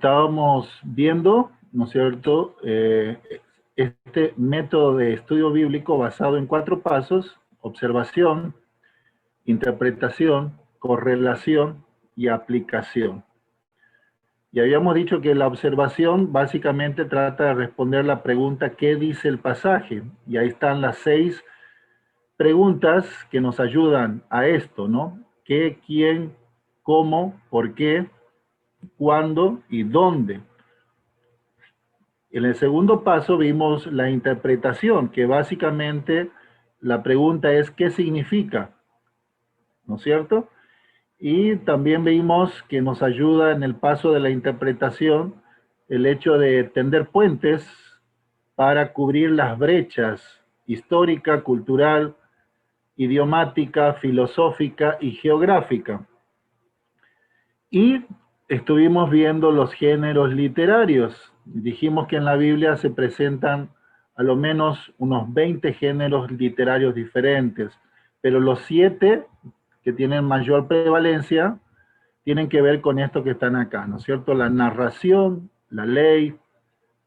estábamos viendo, ¿no es cierto?, este método de estudio bíblico basado en 4 pasos: observación, interpretación, correlación y aplicación. Y habíamos dicho que la observación básicamente trata de responder la pregunta ¿qué dice el pasaje? Y ahí están las 6 preguntas que nos ayudan a esto, ¿no? ¿Qué, quién, cómo, por qué, cuándo y dónde? En el segundo paso vimos la interpretación, que básicamente la pregunta es ¿qué significa? ¿No es cierto? Y también vimos que nos ayuda en el paso de la interpretación el hecho de tender puentes para cubrir las brechas histórica, cultural, idiomática, filosófica y geográfica. Y estuvimos viendo los géneros literarios. Dijimos que en la Biblia se presentan a lo menos unos 20 géneros literarios diferentes, pero los 7 que tienen mayor prevalencia tienen que ver con esto que están acá, ¿no es cierto? La narración, la ley,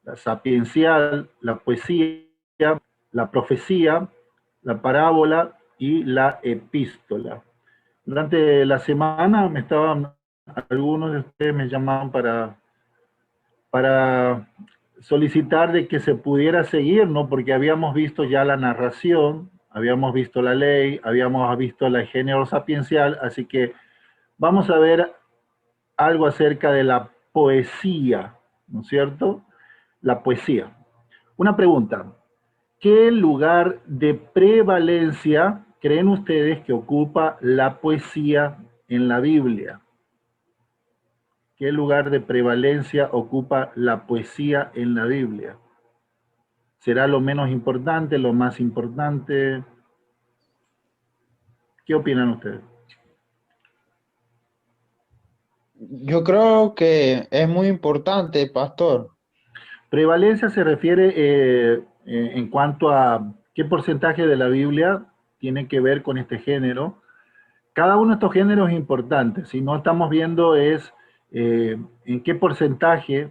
la sapiencial, la poesía, la profecía, la parábola y la epístola. Durante la semana algunos de ustedes me llamaban para solicitar de que se pudiera seguir, ¿no? Porque habíamos visto ya la narración, habíamos visto la ley, habíamos visto el género sapiencial, así que vamos a ver algo acerca de la poesía, ¿no es cierto? La poesía. Una pregunta: ¿qué lugar de prevalencia creen ustedes que ocupa la poesía en la Biblia? ¿Qué lugar de prevalencia ocupa la poesía en la Biblia? ¿Será lo menos importante, lo más importante? ¿Qué opinan ustedes? Yo creo que es muy importante, pastor. Prevalencia se refiere en cuanto a qué porcentaje de la Biblia tiene que ver con este género. Cada uno de estos géneros es importante. Si no estamos viendo es en qué porcentaje,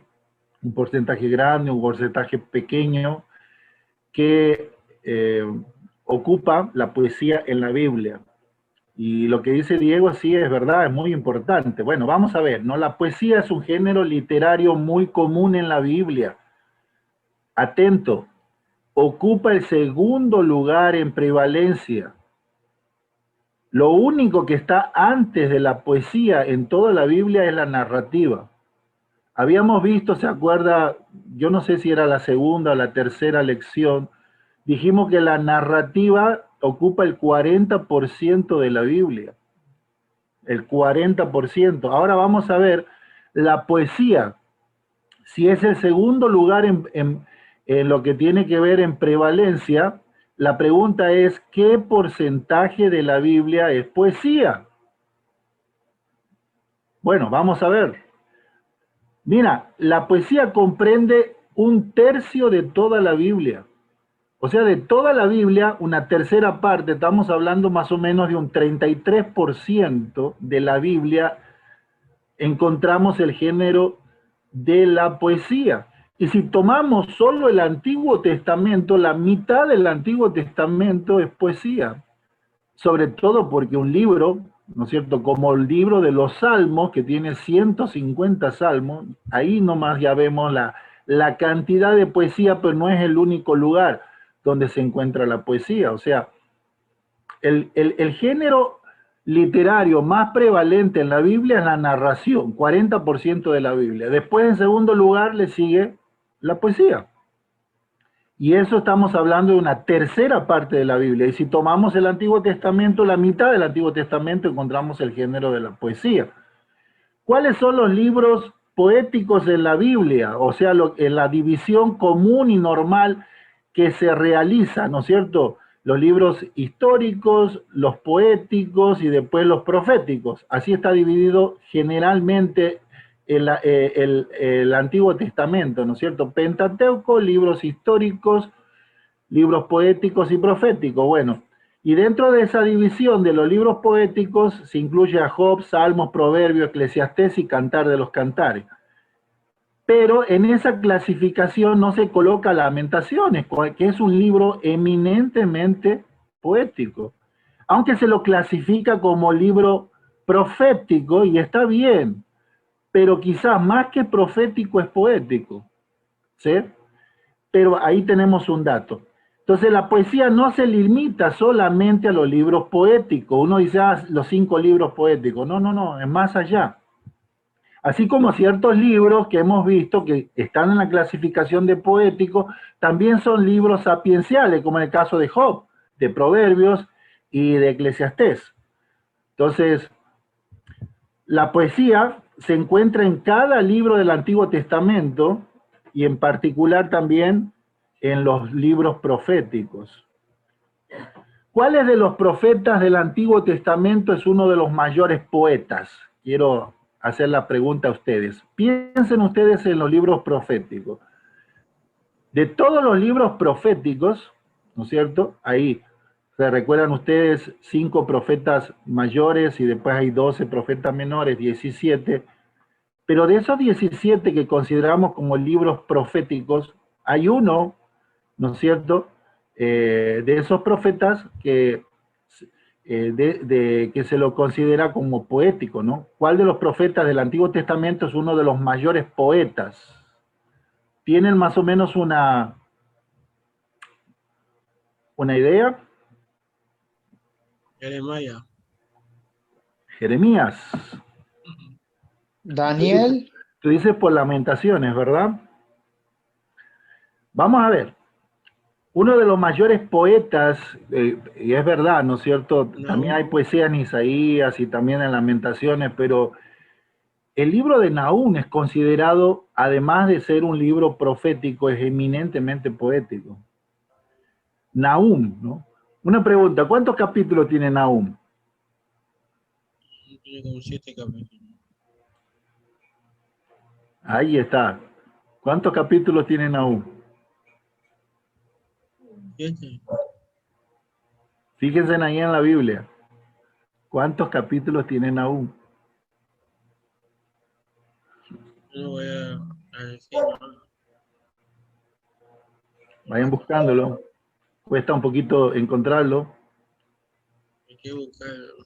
un porcentaje grande, un porcentaje pequeño, que ocupa la poesía en la Biblia. Y lo que dice Diego sí es verdad, es muy importante. Bueno, vamos a ver, ¿no? La poesía es un género literario muy común en la Biblia. Atento, ocupa el segundo lugar en prevalencia. Lo único que está antes de la poesía en toda la Biblia es la narrativa. Habíamos visto, ¿se acuerda? Yo no sé si era la segunda o la tercera lección. Dijimos que la narrativa ocupa el 40% de la Biblia. El 40%. Ahora vamos a ver la poesía. Si es el segundo lugar en lo que tiene que ver en prevalencia, la pregunta es, ¿qué porcentaje de la Biblia es poesía? Bueno, vamos a ver. Mira, la poesía comprende 1/3 de toda la Biblia. O sea, de toda la Biblia, una tercera parte, estamos hablando más o menos de un 33% de la Biblia, encontramos el género de la poesía. Y si tomamos solo el Antiguo Testamento, la mitad del Antiguo Testamento es poesía. Sobre todo porque un libro, ¿no es cierto?, como el libro de los Salmos, que tiene 150 salmos, ahí nomás ya vemos la cantidad de poesía, pero no es el único lugar donde se encuentra la poesía. O sea, el género literario más prevalente en la Biblia es la narración, 40% de la Biblia. Después, en segundo lugar, le sigue la poesía. Y eso estamos hablando de una tercera parte de la Biblia. Y si tomamos el Antiguo Testamento, la mitad del Antiguo Testamento, encontramos el género de la poesía. ¿Cuáles son los libros poéticos en la Biblia? O sea, en la división común y normal que se realiza, ¿no es cierto? Los libros históricos, los poéticos y después los proféticos. Así está dividido generalmente el Antiguo Testamento, ¿no es cierto? Pentateuco, libros históricos, libros poéticos y proféticos. Bueno, y dentro de esa división de los libros poéticos se incluye a Job, Salmos, Proverbios, Eclesiastés y Cantar de los Cantares. pero en esa clasificación no se coloca Lamentaciones, que es un libro eminentemente poético, aunque se lo clasifica como libro profético, y está bien, pero quizás más que profético es poético, ¿sí? Pero ahí tenemos un dato. Entonces la poesía no se limita solamente a los libros poéticos. Uno dice, ah, los 5 libros poéticos. No, no, no, es más allá. Así como ciertos libros que hemos visto que están en la clasificación de poéticos, también son libros sapienciales, como en el caso de Job, de Proverbios y de Eclesiastés. Entonces, la poesía se encuentra en cada libro del Antiguo Testamento y en particular también en los libros proféticos. ¿Cuáles de los profetas del Antiguo Testamento es uno de los mayores poetas? Quiero hacer la pregunta a ustedes. Piensen ustedes en los libros proféticos. De todos los libros proféticos, ¿no es cierto? Ahí se recuerdan ustedes 5 profetas mayores y después hay 12 profetas menores, 17. Pero de esos 17 que consideramos como libros proféticos, hay uno, ¿no es cierto?, de esos profetas que, que se lo considera como poético, ¿no? ¿Cuál de los profetas del Antiguo Testamento es uno de los mayores poetas? ¿Tienen más o menos una idea? Jeremiah. Jeremías. Daniel. Tú dices por Lamentaciones, ¿verdad? Vamos a ver. Uno de los mayores poetas, y es verdad, ¿no es cierto? No. También hay poesía en Isaías y también en Lamentaciones, pero el libro de Nahum es considerado, además de ser un libro profético, es eminentemente poético. Nahum, ¿no? Una pregunta, ¿cuántos capítulos tiene Nahum? Tiene como 7 capítulos. Ahí está. ¿Cuántos capítulos tiene Nahum? 7. Fíjense ahí en la Biblia. ¿Cuántos capítulos tiene Nahum? No voy a decir nada. Vayan buscándolo. Cuesta un poquito encontrarlo. Hay que buscarlo.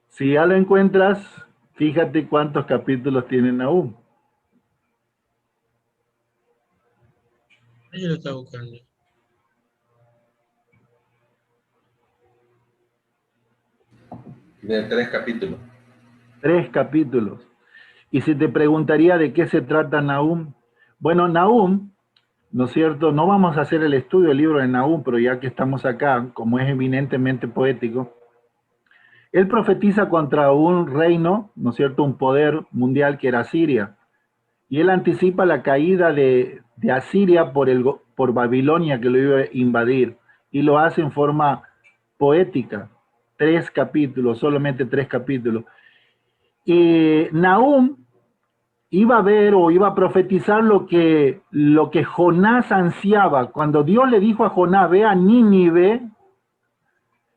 Si ya lo encuentras, fíjate cuántos capítulos tiene Nahum. Ella lo está buscando. De 3 capítulos. 3 capítulos. Y si te preguntaría de qué se trata Nahum, bueno, Nahum, ¿no es cierto? No vamos a hacer el estudio del libro de Nahum, pero ya que estamos acá, como es eminentemente poético, él profetiza contra un reino, ¿no es cierto? Un poder mundial que era Asiria. Y él anticipa la caída de Asiria por Babilonia, que lo iba a invadir. Y lo hace en forma poética. 3 capítulos, solamente 3 capítulos. Y Nahum iba a ver o iba a profetizar lo que Jonás ansiaba. Cuando Dios le dijo a Jonás, ve a Nínive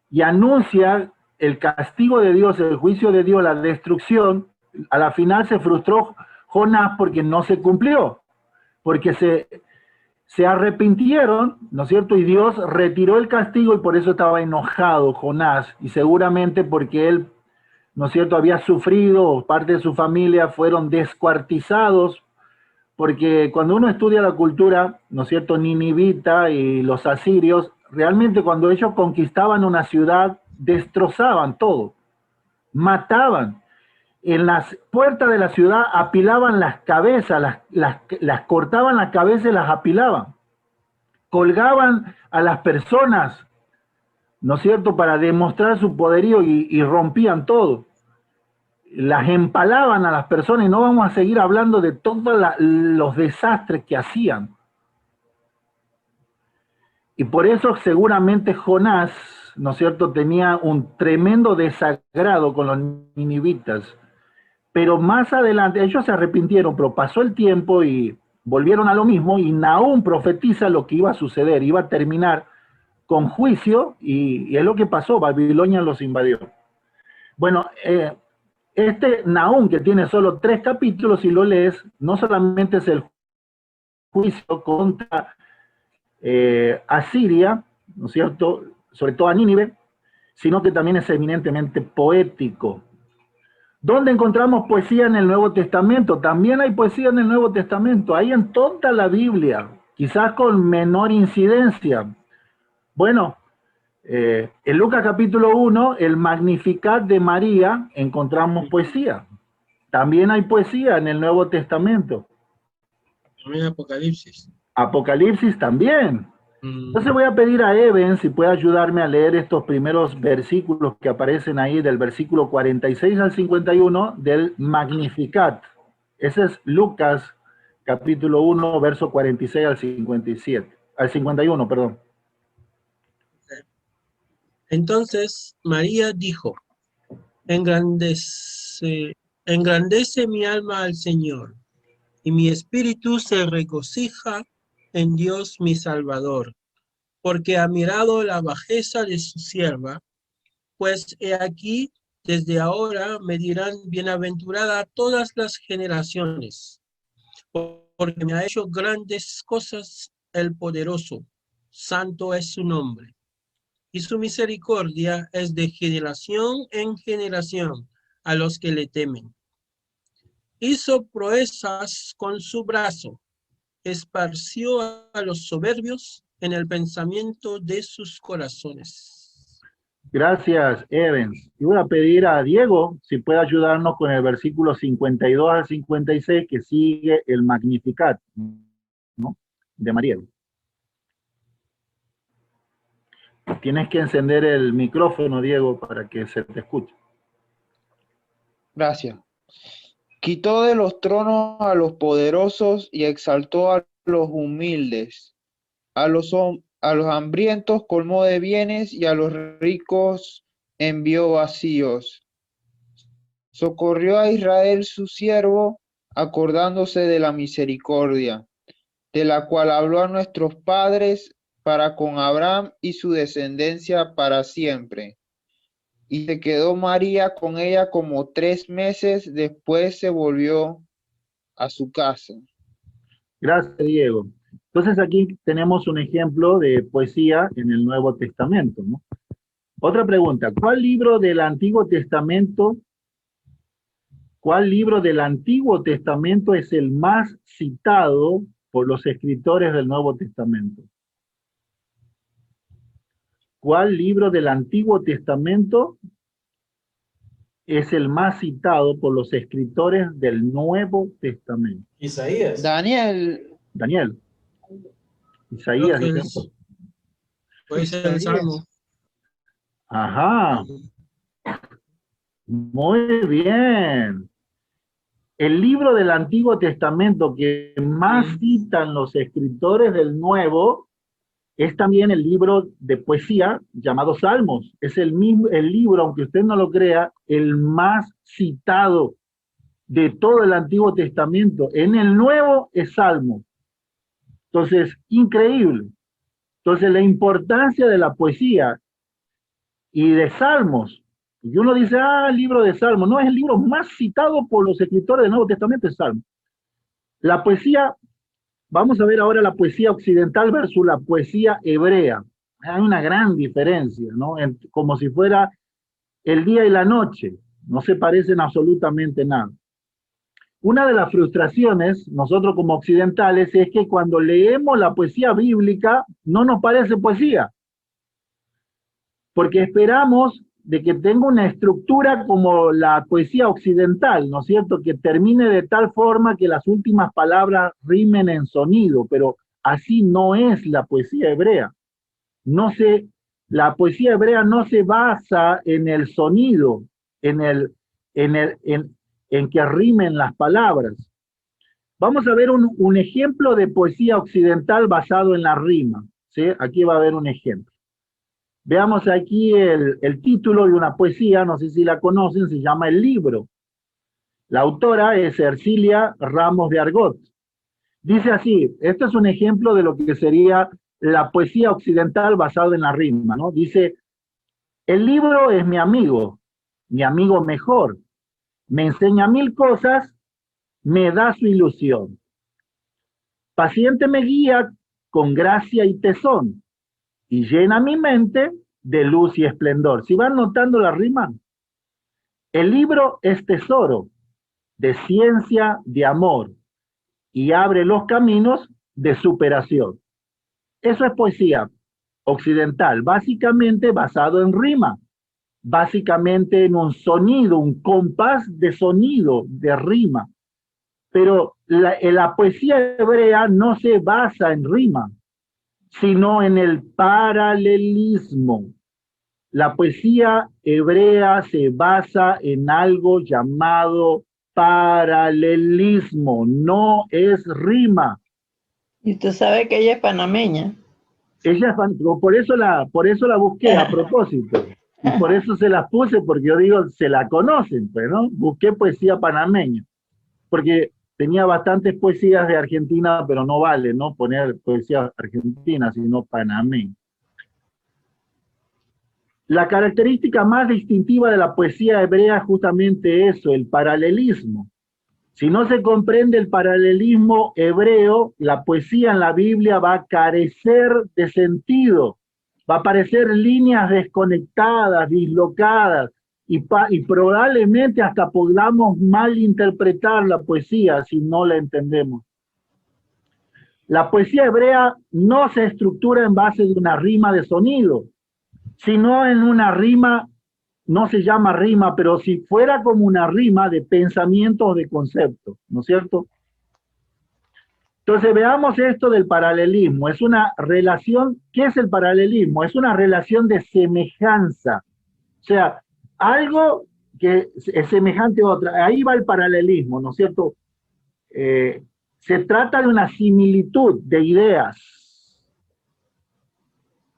y anuncia el castigo de Dios, el juicio de Dios, la destrucción, a la final se frustró Jonás porque no se cumplió, porque se arrepintieron, ¿no es cierto? Y Dios retiró el castigo y por eso estaba enojado Jonás, y seguramente porque él, ¿no es cierto?, había sufrido, parte de su familia fueron descuartizados, porque cuando uno estudia la cultura, ¿no es cierto?, ninivita y los asirios, realmente cuando ellos conquistaban una ciudad, destrozaban todo, mataban. En las puertas de la ciudad apilaban las cabezas, las cortaban las cabezas y las apilaban. Colgaban a las personas, ¿no es cierto?, para demostrar su poderío y rompían todo. Las empalaban a las personas y no vamos a seguir hablando de todos los desastres que hacían. Y por eso seguramente Jonás, ¿no es cierto?, tenía un tremendo desagrado con los ninivitas. Pero más adelante, ellos se arrepintieron, pero pasó el tiempo y volvieron a lo mismo, y Nahum profetiza lo que iba a suceder, iba a terminar con juicio, y es lo que pasó, Babilonia los invadió. Bueno, Este Nahum, que tiene solo 3 capítulos, si lo lees, no solamente es el juicio contra Asiria, ¿no es cierto?, sobre todo a Nínive, sino que también es eminentemente poético. ¿Dónde encontramos poesía en el Nuevo Testamento? También hay poesía en el Nuevo Testamento, hay en toda la Biblia, quizás con menor incidencia. Bueno, en Lucas capítulo 1, el Magnificat de María, encontramos poesía. También hay poesía en el Nuevo Testamento. También Apocalipsis. Apocalipsis también. Entonces voy a pedir a Eben si puede ayudarme a leer estos primeros versículos que aparecen ahí, del versículo 46 al 51 del Magnificat. Ese es Lucas capítulo 1, verso 46 al 57, al 51, perdón. Entonces María dijo, engrandece mi alma al Señor, y mi espíritu se regocija en Dios mi Salvador, porque ha mirado la bajeza de su sierva, pues he aquí, desde ahora me dirán bienaventurada todas las generaciones, porque me ha hecho grandes cosas el poderoso, santo es su nombre, y su misericordia es de generación en generación a los que le temen. Hizo proezas con su brazo, esparció a los soberbios en el pensamiento de sus corazones. Gracias, Evans. Y voy a pedir a Diego si puede ayudarnos con el versículo 52 al 56 que sigue el Magnificat, ¿no?, de María. Tienes que encender el micrófono, Diego, para que se te escuche. Gracias. Quitó de los tronos a los poderosos y exaltó a los humildes. A los hambrientos colmó de bienes y a los ricos envió vacíos. Socorrió a Israel su siervo, acordándose de la misericordia, de la cual habló a nuestros padres para con Abraham y su descendencia para siempre. Y se quedó María con ella como 3 meses, después se volvió a su casa. Gracias, Diego. Entonces aquí tenemos un ejemplo de poesía en el Nuevo Testamento, ¿no? Otra pregunta, ¿cuál libro del Antiguo Testamento es el más citado por los escritores del Nuevo Testamento? ¿Cuál libro del Antiguo Testamento es el más citado por los escritores del Nuevo Testamento? Isaías. Daniel. Isaías. Puede ser el Salmo. Ajá. Muy bien. El libro del Antiguo Testamento que más citan los escritores del Nuevo es también el libro de poesía llamado Salmos. Es el libro, aunque usted no lo crea, el más citado de todo el Antiguo Testamento. En el Nuevo es Salmos. Entonces, increíble. Entonces, la importancia de la poesía y de Salmos. Y uno dice, el libro de Salmos. No, es el libro más citado por los escritores del Nuevo Testamento, es Salmos. La poesía, vamos a ver ahora la poesía occidental versus la poesía hebrea. Hay una gran diferencia, ¿no? Como si fuera el día y la noche. No se parecen absolutamente nada. Una de las frustraciones, nosotros como occidentales, es que cuando leemos la poesía bíblica, no nos parece poesía. Porque esperamos de que tenga una estructura como la poesía occidental, ¿no es cierto? Que termine de tal forma que las últimas palabras rimen en sonido, pero así no es la poesía hebrea. La poesía hebrea no se basa en el sonido, en que rimen las palabras. Vamos a ver un ejemplo de poesía occidental basado en la rima, ¿sí? Aquí va a haber un ejemplo. Veamos aquí el título de una poesía, no sé si la conocen, se llama El Libro. La autora es Ercilia Ramos de Argot. Dice así, este es un ejemplo de lo que sería la poesía occidental basada en la rima, ¿no? Dice, el libro es mi amigo mejor. me enseña 1000 cosas, me da su ilusión. Paciente me guía con gracia y tesón, y llena mi mente de luz y esplendor. Si van notando la rima, el libro es tesoro de ciencia, de amor, y abre los caminos de superación. Eso es poesía occidental, básicamente basado en rima, básicamente en un sonido, un compás de sonido, de rima. Pero la poesía hebrea no se basa en rima, sino en el paralelismo. La poesía hebrea se basa en algo llamado paralelismo, no es rima. Y tú sabes que ella es panameña. Ella, por eso la busqué a propósito. Y por eso se las puse, porque yo digo, se la conocen, pues, ¿no? Busqué poesía panameña. Porque tenía bastantes poesías de Argentina, pero no vale, ¿no? Poner poesía argentina, sino panameña. La característica más distintiva de la poesía hebrea es justamente eso, el paralelismo. Si no se comprende el paralelismo hebreo, la poesía en la Biblia va a carecer de sentido, va a parecer líneas desconectadas, dislocadas, y probablemente hasta podamos malinterpretar la poesía si no la entendemos. La poesía hebrea no se estructura en base de una rima de sonido, sino en una rima, no se llama rima, pero si fuera como una rima de pensamientos, de conceptos, ¿no es cierto? Entonces veamos esto del paralelismo. Es una relación, ¿qué es el paralelismo? Es una relación de semejanza. O sea, algo que es semejante a otra. Ahí va el paralelismo, ¿no es cierto? Se trata de una similitud de ideas.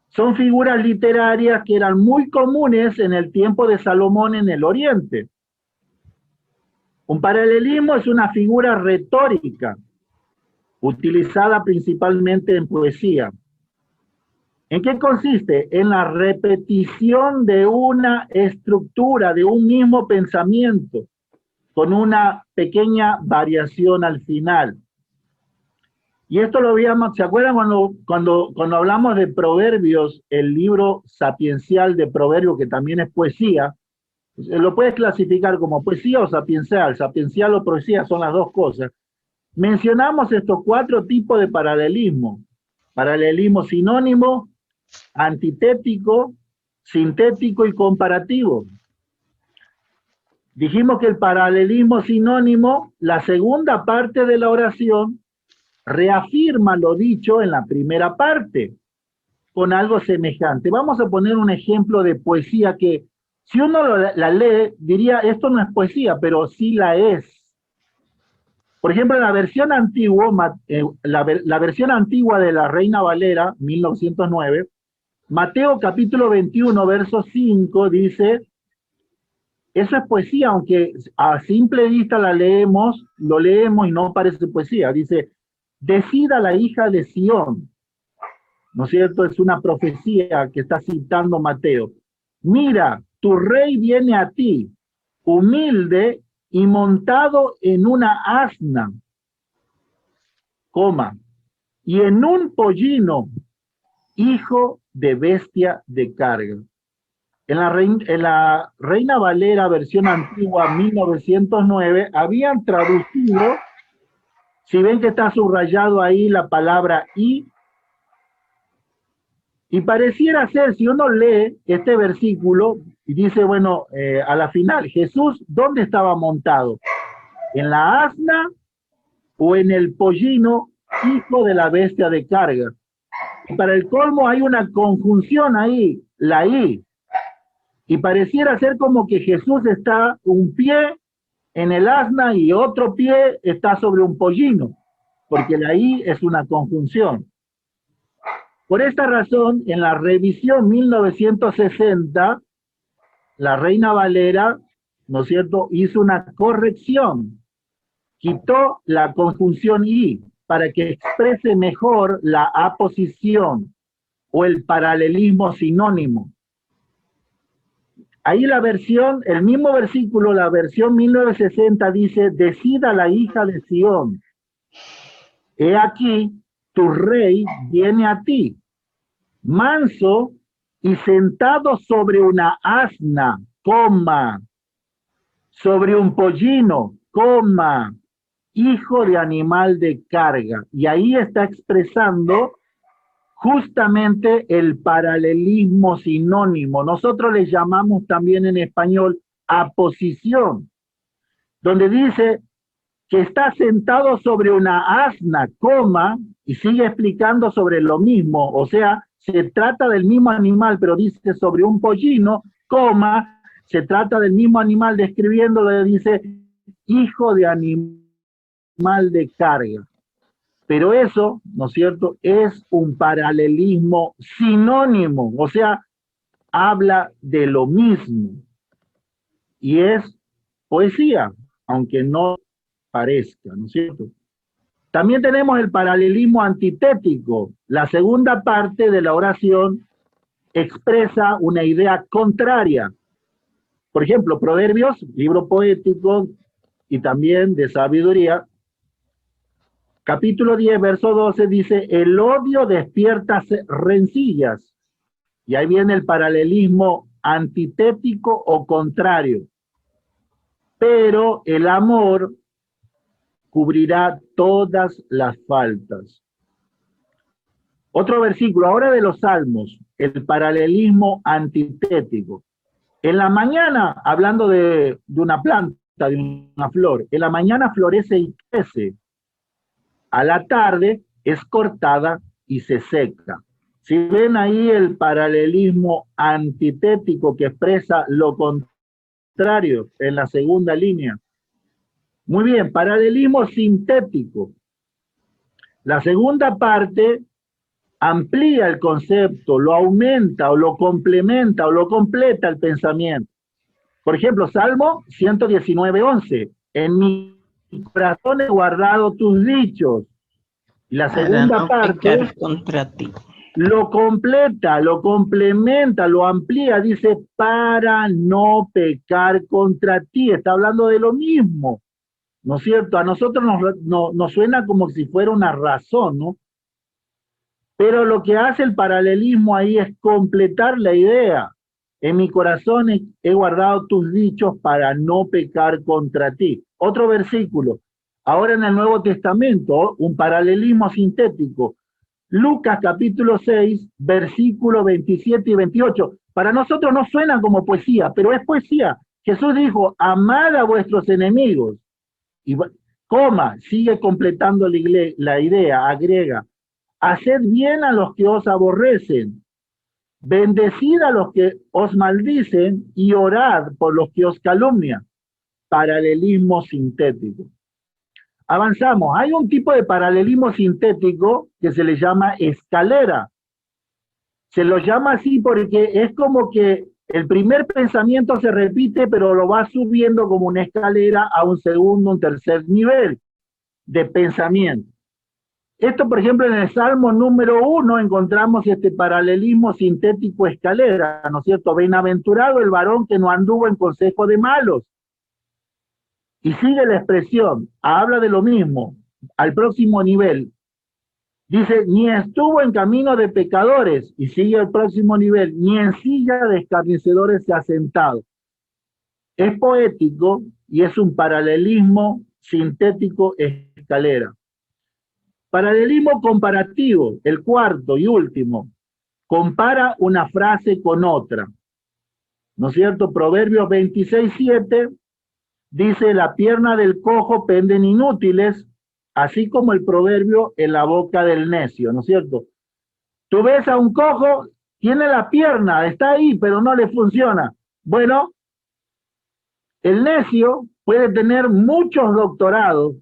Son figuras literarias que eran muy comunes en el tiempo de Salomón en el Oriente. Un paralelismo es una figura retórica, utilizada principalmente en poesía. ¿En qué consiste? En la repetición de una estructura, de un mismo pensamiento, con una pequeña variación al final. Y esto lo veíamos, ¿se acuerdan cuando hablamos de Proverbios, el libro sapiencial de Proverbios, que también es poesía? Lo puedes clasificar como poesía o sapiencial. Sapiencial o poesía son las dos cosas. Mencionamos estos 4 tipos de paralelismo. Paralelismo sinónimo, antitético, sintético y comparativo. Dijimos que el paralelismo sinónimo, la segunda parte de la oración, reafirma lo dicho en la primera parte, con algo semejante. Vamos a poner un ejemplo de poesía que, si uno la lee, diría, esto no es poesía, pero sí la es. Por ejemplo, en la versión antigua, la versión antigua de la Reina Valera, 1909, Mateo capítulo 21, verso 5, dice, eso es poesía, aunque a simple vista lo leemos y no parece poesía. Dice, decida la hija de Sión, ¿no es cierto? Es una profecía que está citando Mateo. Mira, tu rey viene a ti, humilde y montado en una asna, y en un pollino, hijo de bestia de carga. En la Reina Valera, versión antigua, 1909, habían traducido, si ven que está subrayado ahí la palabra y pareciera ser, si uno lee este versículo y dice, bueno, a la final, Jesús, ¿dónde estaba montado? ¿En la asna o en el pollino, hijo de la bestia de carga? Y para el colmo hay una conjunción ahí, la I. Y pareciera ser como que Jesús está un pie en el asna y otro pie está sobre un pollino, porque la I es una conjunción. Por esta razón, en la revisión 1960, la Reina Valera, ¿no es cierto?, hizo una corrección. Quitó la conjunción I para que exprese mejor la aposición o el paralelismo sinónimo. Ahí la versión, el mismo versículo, la versión 1960 dice, decida la hija de Sión, he aquí, tu rey viene a ti, manso y sentado sobre una asna, coma, sobre un pollino, coma, hijo de animal de carga. Y ahí está expresando justamente el paralelismo sinónimo. Nosotros le llamamos también en español aposición, donde dice que está sentado sobre una asna, coma, y sigue explicando sobre lo mismo. O sea, se trata del mismo animal, pero dice sobre un pollino, coma, se trata del mismo animal describiéndolo, dice hijo de animal de carga. Pero eso, ¿no es cierto?, es un paralelismo sinónimo, o sea, habla de lo mismo. Y es poesía, aunque no parezca, ¿no es cierto? También tenemos el paralelismo antitético. La segunda parte de la oración expresa una idea contraria. Por ejemplo, Proverbios, libro poético y también de sabiduría, capítulo 10, verso 12, dice, el odio despierta rencillas. Y ahí viene el paralelismo antitético o contrario. Pero el amor cubrirá todas las faltas. Otro versículo, ahora de los Salmos, el paralelismo antitético. En la mañana, hablando de una planta, de una flor, en la mañana florece y crece. A la tarde es cortada y se seca. Si ven ahí el paralelismo antitético que expresa lo contrario en la segunda línea. Muy bien, paralelismo sintético. La segunda parte amplía el concepto, lo aumenta o lo complementa o lo completa el pensamiento. Por ejemplo, Salmo 119:11. En mi corazón he guardado tus dichos. Y la segunda no parte contra ti. lo completa, lo complementa, lo amplía, dice, para no pecar contra ti. Está hablando de lo mismo, ¿no es cierto? A nosotros nos suena como si fuera una razón, ¿no? Pero lo que hace el paralelismo ahí es completar la idea. En mi corazón he guardado tus dichos para no pecar contra ti. Otro versículo. Ahora en el Nuevo Testamento, un paralelismo sintético. Lucas capítulo 6, versículos 27 y 28. Para nosotros no suena como poesía, pero es poesía. Jesús dijo, amad a vuestros enemigos. Y coma, sigue completando la idea, agrega, haced bien a los que os aborrecen, bendecid a los que os maldicen y orad por los que os calumnian. Paralelismo sintético. Avanzamos. Hay un tipo de paralelismo sintético que se le llama escalera. Se lo llama así porque es como que el primer pensamiento se repite, pero lo va subiendo como una escalera a un segundo, un tercer nivel de pensamiento. Esto, por ejemplo, en el Salmo número 1 encontramos este paralelismo sintético escalera, ¿no es cierto? Bienaventurado el varón que no anduvo en consejo de malos. Y sigue la expresión, habla de lo mismo, al próximo nivel. Dice, ni estuvo en camino de pecadores, y sigue al próximo nivel, ni en silla de escarnecedores se ha sentado. Es poético y es un paralelismo sintético escalera. Paralelismo comparativo, el cuarto y último, compara una frase con otra. ¿No es cierto? Proverbios 26:7 dice, la pierna del cojo penden inútiles, así como el proverbio en la boca del necio, ¿no es cierto? Tú ves a un cojo, tiene la pierna, está ahí, pero no le funciona. Bueno, el necio puede tener muchos doctorados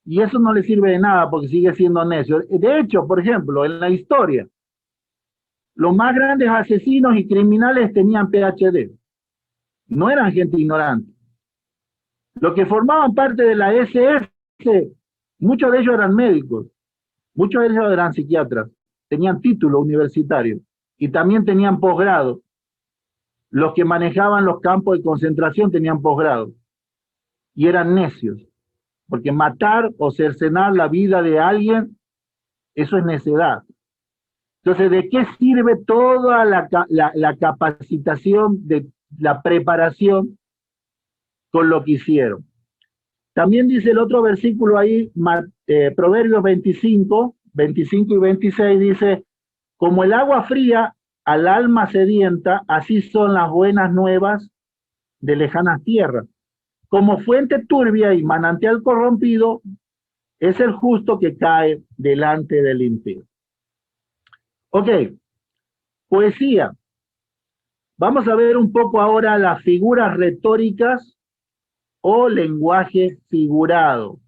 y eso no le sirve de nada porque sigue siendo necio. De hecho, por ejemplo, en la historia, los más grandes asesinos y criminales tenían PhD. No eran gente ignorante. Los que formaban parte de la SS, muchos de ellos eran médicos, muchos de ellos eran psiquiatras, tenían título universitario y también tenían posgrado. Los que manejaban los campos de concentración tenían posgrado y eran necios, porque matar o cercenar la vida de alguien, eso es necedad. Entonces, ¿de qué sirve toda la capacitación, de la preparación con lo que hicieron? También dice el otro versículo ahí, Proverbios 25 y 26, dice, como el agua fría al alma sedienta, así son las buenas nuevas de lejanas tierras. Como fuente turbia y manantial corrompido, es el justo que cae delante del impío. Ok, poesía. Vamos a ver un poco ahora las figuras retóricas o lenguaje figurado.